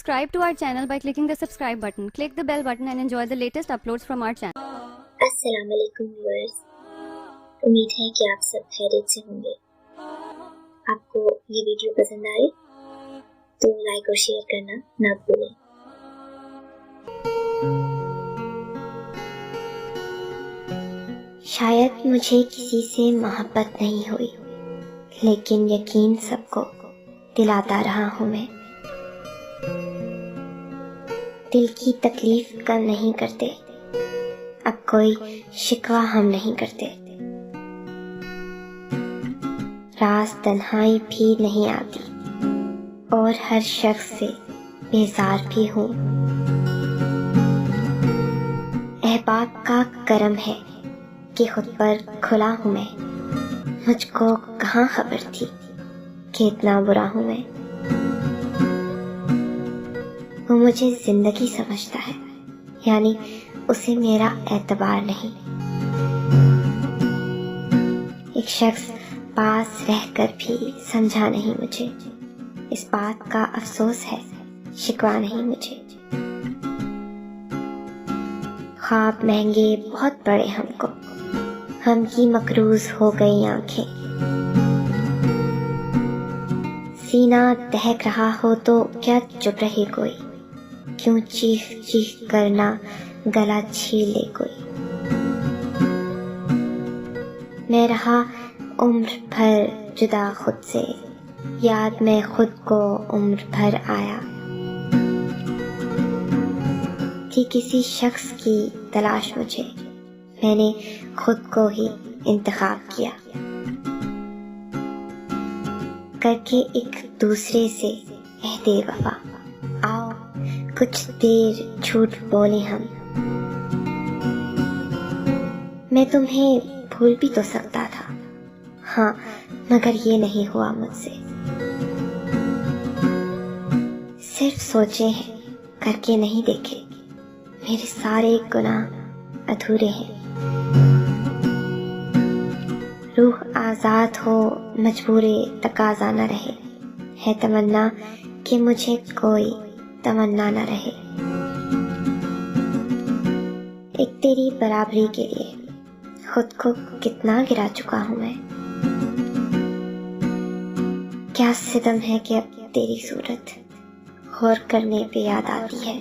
Subscribe to our channel by clicking the subscribe button. Click the bell button and enjoy the latest uploads from our channel. अस्सलाम वालेकुम viewers, उम्मीद है कि आप सब खैरियत से होंगे। आपको ये वीडियो पसंद आए तो लाइक और शेयर करना ना भूलें। शायद मुझे किसी से मोहब्बत नहीं हुई, लेकिन यकीन सबको दिलाता रहा हूँ मैं। दिल की तकलीफ कम नहीं करते, अब कोई शिकवा हम नहीं करते। रात तन्हाई भी नहीं आती और हर शख्स से बेजार भी हूँ। अहबाब का करम है कि खुद पर खुला हूँ मैं। मुझको कहाँ खबर थी कि इतना बुरा हूँ मैं। वो मुझे जिंदगी समझता है, यानी उसे मेरा एतबार नहीं। एक शख्स पास रहकर भी समझा नहीं मुझे, इस बात का अफसोस है, शिकवा नहीं मुझे। ख्वाब महंगे बहुत पड़े हमको, हम की मकरूज हो गई आंखें। सीना दहक रहा हो तो क्या चुप रहे कोई, क्यों चीख चीख करना गला छीन ले कोई। मैं रहा उम्र भर जुदा खुद से, याद में खुद को उम्र भर आया कि किसी शख्स की तलाश मुझे, मैंने खुद को ही इंतखाब किया। करके एक दूसरे से अहदे वफा, आओ कुछ देर झूठ बोले हम। मैं तुम्हें भूल भी तो सकता था, हाँ, मगर ये नहीं हुआ मुझसे। सिर्फ सोचे हैं, करके नहीं देखे। मेरे सारे गुनाह अधूरे हैं। रूह आजाद हो, मजबूरे तकाजा न रहे। है तमन्ना कि मुझे कोई तमन्ना न रहे। एक तेरी बराबरी के लिए खुद को कितना गिरा चुका हूँ मैं। क्या सितम है कि अब तेरी सूरत गौर करने पे याद आती है।